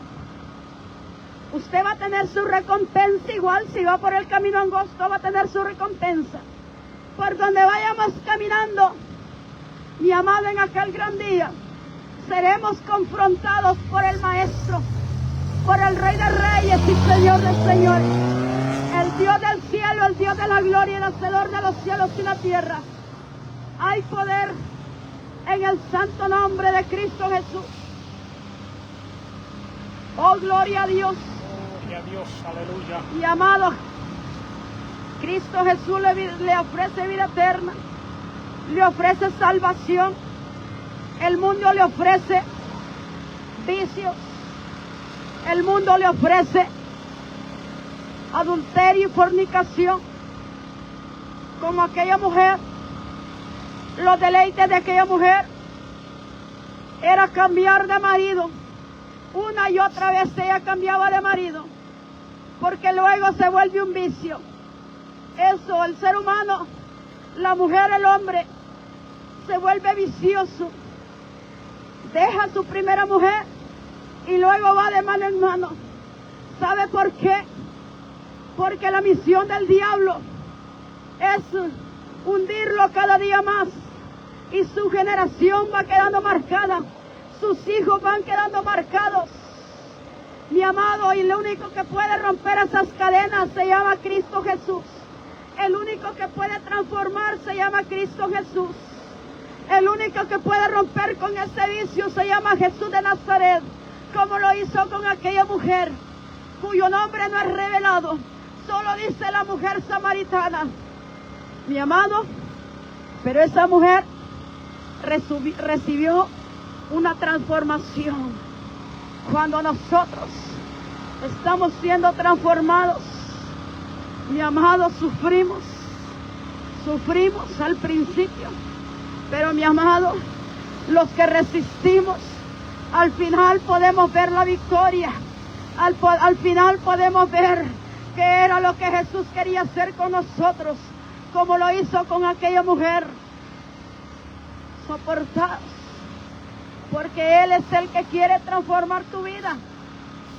usted va a tener su recompensa igual. Si va por el camino angosto, va a tener su recompensa. Por donde vayamos caminando, mi amado, en aquel gran día, seremos confrontados por el Maestro, por el Rey de Reyes y Señor de Señores, el Dios del cielo, el Dios de la gloria, el hacedor de los cielos y la tierra. Hay poder en el santo nombre de Cristo Jesús. Oh, gloria a Dios. Gloria a Dios, aleluya. Y amado, Cristo Jesús le ofrece vida eterna, le ofrece salvación. El mundo le ofrece vicios, el mundo le ofrece adulterio y fornicación. Como aquella mujer, los deleites de aquella mujer era cambiar de marido. Una y otra vez ella cambiaba de marido, porque luego se vuelve un vicio. Eso, el ser humano, la mujer, el hombre, se vuelve vicioso. Deja a su primera mujer y luego va de mano en mano. ¿Sabe por qué? Porque la misión del diablo es hundirlo cada día más, y su generación va quedando marcada, sus hijos van quedando marcados, mi amado, y lo único que puede romper esas cadenas se llama Cristo Jesús. El único que puede transformar se llama Cristo Jesús. El único que puede romper con ese vicio se llama Jesús de Nazaret, como lo hizo con aquella mujer, cuyo nombre no es revelado, solo dice la mujer samaritana, mi amado. Pero esa mujer recibió una transformación. Cuando nosotros estamos siendo transformados, mi amado, sufrimos al principio, pero mi amado, los que resistimos, al final podemos ver la victoria. Al final podemos ver que era lo que Jesús quería hacer con nosotros, como lo hizo con aquella mujer. Soportados, porque Él es el que quiere transformar tu vida.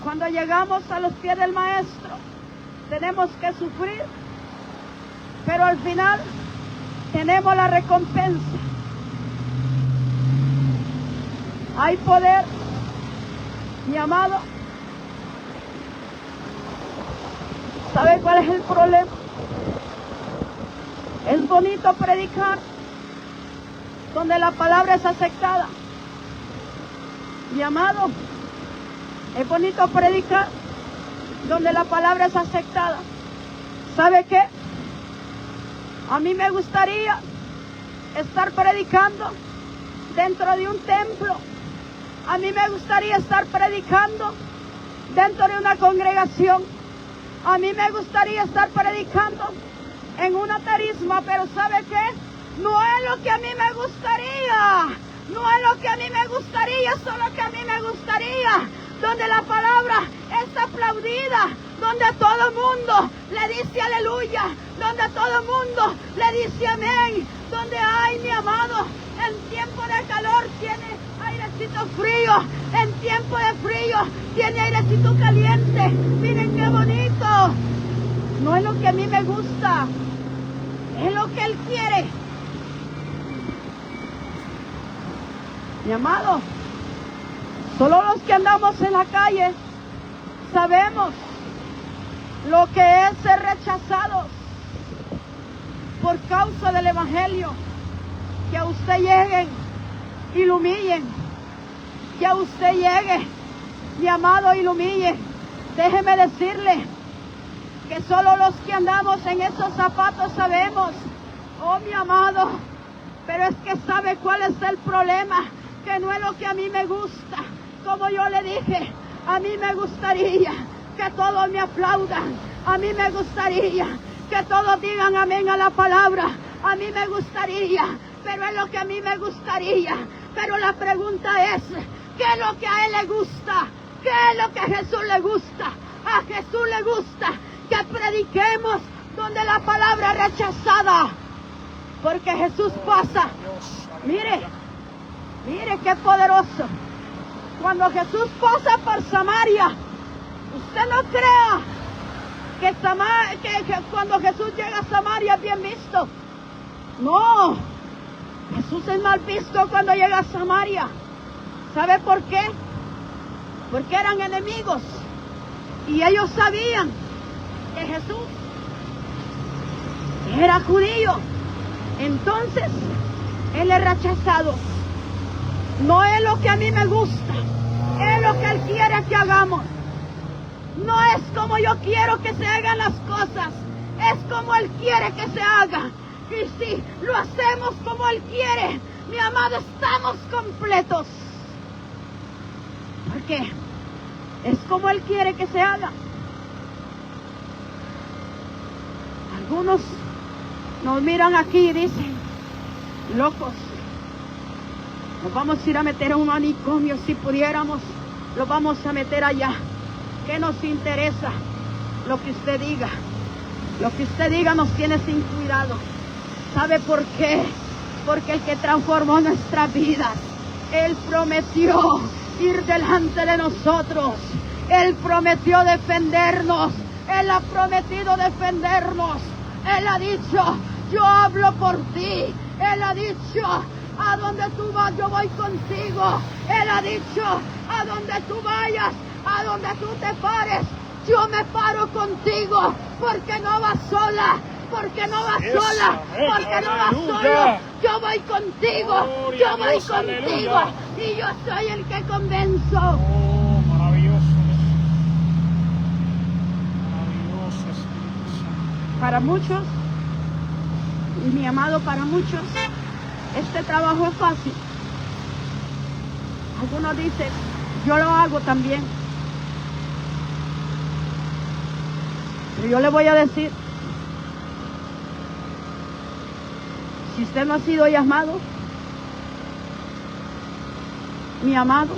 Cuando llegamos a los pies del Maestro, tenemos que sufrir, pero al final tenemos la recompensa. Hay poder, mi amado. ¿Sabe cuál es el problema? Es bonito predicar donde la palabra es aceptada. Mi amado, es bonito predicar donde la palabra es aceptada. ¿Sabe qué? A mí me gustaría estar predicando dentro de un templo. A mí me gustaría estar predicando dentro de una congregación. A mí me gustaría estar predicando en una tarisma, pero ¿sabe qué? No es lo que a mí me gustaría. No es lo que a mí me gustaría, eso es lo que a mí me gustaría. Donde la palabra es aplaudida, donde todo el mundo le dice aleluya, donde todo el mundo le dice amén, donde hay, mi amado, en tiempo de calor tiene airecito frío, en tiempo de frío tiene airecito caliente. Miren qué bonito. No es lo que a mí me gusta, es lo que Él quiere. Mi amado, solo los que andamos en la calle sabemos lo que es ser rechazados por causa del Evangelio. Que a usted lleguen y lo humillen, que a usted llegue, mi amado, y lo humillen. Déjeme decirle que solo los que andamos en esos zapatos sabemos, oh mi amado, pero es que sabe cuál es el problema, que no es lo que a mí me gusta. Como yo le dije, a mí me gustaría que todos me aplaudan, a mí me gustaría que todos digan amén a la palabra, a mí me gustaría, pero es lo que a mí me gustaría. Pero la pregunta es, ¿qué es lo que a Él le gusta? ¿Qué es lo que a Jesús le gusta? A Jesús le gusta que prediquemos donde la palabra es rechazada, porque Jesús pasa. Mire qué poderoso. Cuando Jesús pasa por Samaria, usted no crea que cuando Jesús llega a Samaria es bien visto. No, Jesús es mal visto cuando llega a Samaria. ¿Sabe por qué? Porque eran enemigos y ellos sabían que Jesús era judío. Entonces Él es rechazado. No es lo que a mí me gusta, es lo que Él quiere que hagamos. No es como yo quiero que se hagan las cosas, es como Él quiere que se haga. Y si lo hacemos como Él quiere, mi amado, estamos completos. Porque es como Él quiere que se haga. Algunos nos miran aquí y dicen, locos, nos vamos a ir a meter a un manicomio. Si pudiéramos, lo vamos a meter allá. ¿Qué nos interesa? Lo que usted diga. Lo que usted diga nos tiene sin cuidado. ¿Sabe por qué? Porque el que transformó nuestras vidas, Él prometió ir delante de nosotros. Él prometió defendernos. Él ha prometido defendernos. Él ha dicho, yo hablo por ti. Él ha dicho, a donde tú vas, yo voy contigo. Él ha dicho, a donde tú vayas, a donde tú te pares, yo me paro contigo, porque no vas sola, porque no vas sola, porque no vas solo, yo voy contigo, yo voy contigo, y yo soy el que convenzo. Oh, maravilloso. Maravilloso Espíritu Santo. Para muchos, y mi amado, para muchos, este trabajo es fácil. Algunos dicen, yo lo hago también. Pero yo le voy a decir, si usted no ha sido llamado, mi amado,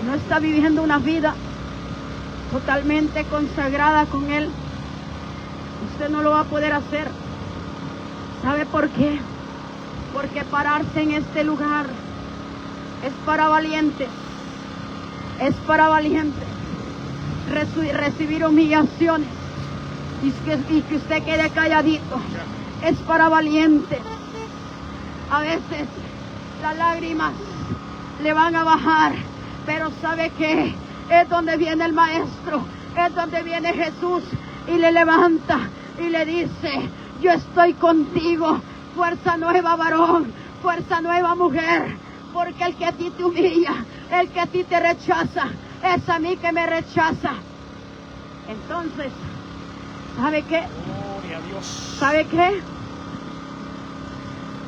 y no está viviendo una vida totalmente consagrada con Él, usted no lo va a poder hacer. ¿Sabe por qué? Porque pararse en este lugar es para valientes. Es para valientes. Recibir humillaciones y que usted quede calladito es para valientes. A veces las lágrimas le van a bajar, pero ¿sabe qué? Es donde viene el Maestro, es donde viene Jesús y le levanta y le dice, yo estoy contigo. Fuerza nueva, varón, fuerza nueva, mujer, porque el que a ti te humilla, el que a ti te rechaza, es a mí que me rechaza. Entonces, ¿sabe qué? Gloria a Dios. ¿Sabe qué?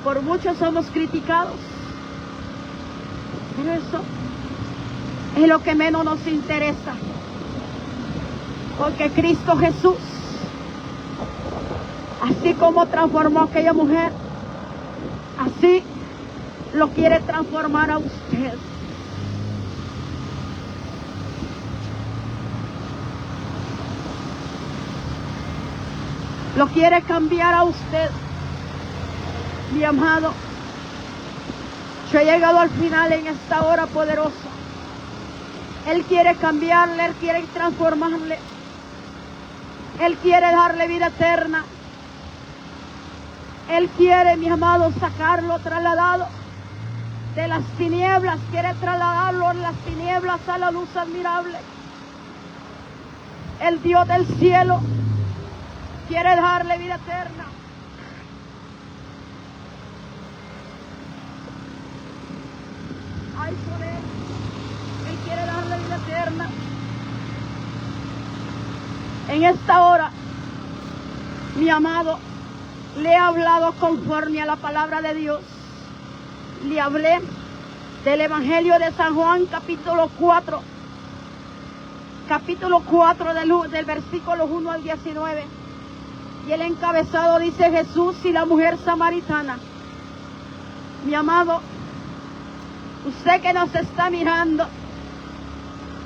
Por muchos somos criticados, pero eso es lo que menos nos interesa, porque Cristo Jesús, así como transformó a aquella mujer, así lo quiere transformar a usted. Lo quiere cambiar a usted, mi amado. Yo he llegado al final en esta hora poderosa. Él quiere cambiarle, Él quiere transformarle. Él quiere darle vida eterna. Él quiere, mi amado, sacarlo, trasladado de las tinieblas. Quiere trasladarlo en las tinieblas a la luz admirable. El Dios del cielo quiere darle vida eterna. Ay, poder. Él quiere darle vida eterna. En esta hora, mi amado, le he hablado conforme a la palabra de Dios. Le hablé del Evangelio de San Juan, capítulo 4. Capítulo 4 del versículo 1 al 19. Y el encabezado dice Jesús y la mujer samaritana. Mi amado, usted que nos está mirando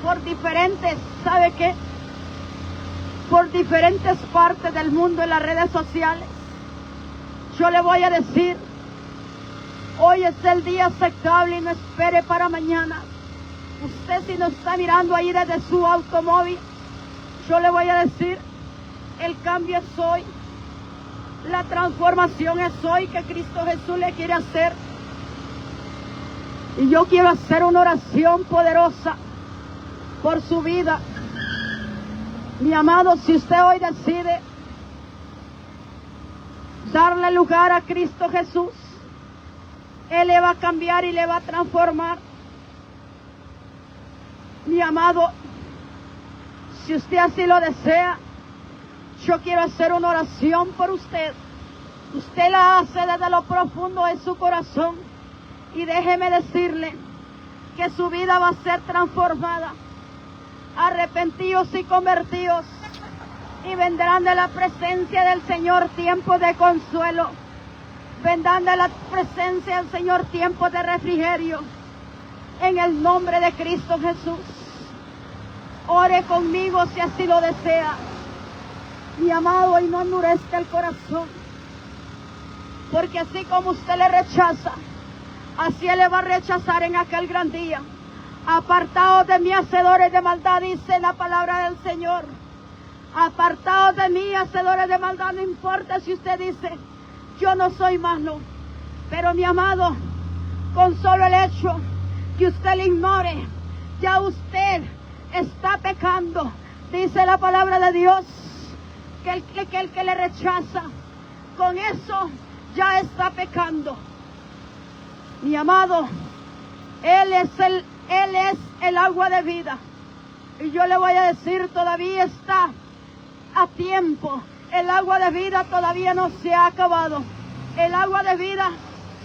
por diferentes, ¿sabe qué? por diferentes partes del mundo en las redes sociales, yo le voy a decir, hoy es el día aceptable y no espere para mañana. Usted si nos está mirando ahí desde su automóvil, yo le voy a decir, el cambio es hoy, la transformación es hoy que Cristo Jesús le quiere hacer. Y yo quiero hacer una oración poderosa por su vida. Mi amado, si usted hoy decide darle lugar a Cristo Jesús, Él le va a cambiar y le va a transformar. Mi amado, si usted así lo desea, yo quiero hacer una oración por usted. Usted la hace desde lo profundo de su corazón. Y déjeme decirle que su vida va a ser transformada. Arrepentidos y convertidos. Y vendrán de la presencia del Señor tiempos de consuelo. Vendrán de la presencia del Señor tiempos de refrigerio. En el nombre de Cristo Jesús. Ore conmigo si así lo desea. Mi amado, y no endurezca el corazón. Porque así como usted le rechaza, así Él le va a rechazar en aquel gran día. Apartaos de mí, hacedores de maldad, dice la palabra del Señor. Apartaos de mí, hacedores de maldad. No importa si usted dice, yo no soy malo. Pero mi amado, con solo el hecho que usted le ignore, ya usted está pecando. Dice la palabra de Dios que el que le rechaza, con eso ya está pecando. Mi amado, Él es el agua de vida. Y yo le voy a decir, todavía está a tiempo. El agua de vida todavía no se ha acabado. El agua de vida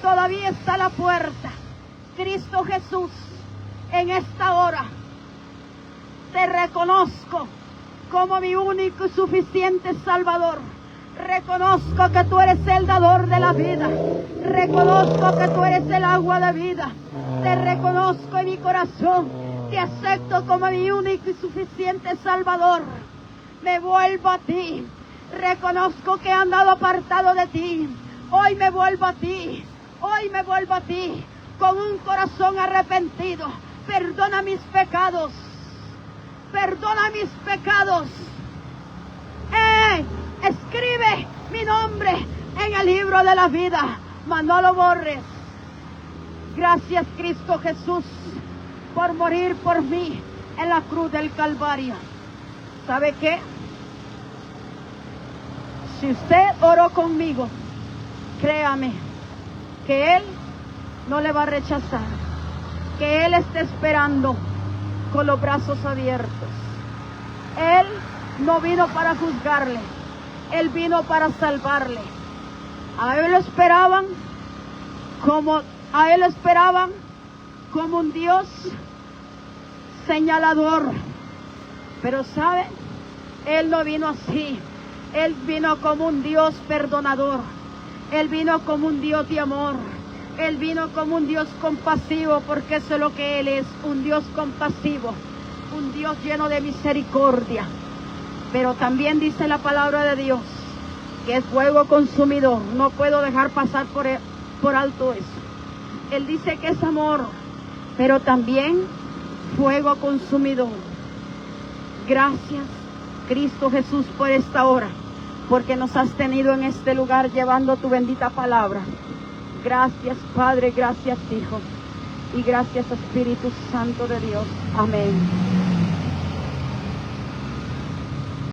todavía está a la puerta. Cristo Jesús, en esta hora, te reconozco como mi único y suficiente Salvador. Reconozco que tú eres el dador de la vida. Reconozco que tú eres el agua de vida. Te reconozco en mi corazón. Te acepto como mi único y suficiente Salvador. Me vuelvo a ti. Reconozco que he andado apartado de ti. Hoy me vuelvo a ti. Hoy me vuelvo a ti. Con un corazón arrepentido. Perdona mis pecados. Perdona mis pecados. Escribe mi nombre en el libro de la vida, mas no lo borres. Gracias, Cristo Jesús, por morir por mí en la cruz del Calvario. ¿Sabe qué? Si usted oró conmigo, créame que Él no le va a rechazar, que Él está esperando con los brazos abiertos. Él no vino para juzgarle, Él vino para salvarle. A Él lo esperaban como un Dios señalador. Pero ¿sabe? Él no vino así. Él vino como un Dios perdonador. Él vino como un Dios de amor. Él vino como un Dios compasivo, porque eso es lo que Él es, un Dios compasivo, un Dios lleno de misericordia. Pero también dice la palabra de Dios que es fuego consumidor. No puedo dejar pasar por alto eso. Él dice que es amor, pero también fuego consumidor. Gracias, Cristo Jesús, por esta hora, porque nos has tenido en este lugar llevando tu bendita palabra. Gracias, Padre, gracias, Hijo, y gracias, Espíritu Santo de Dios. Amén.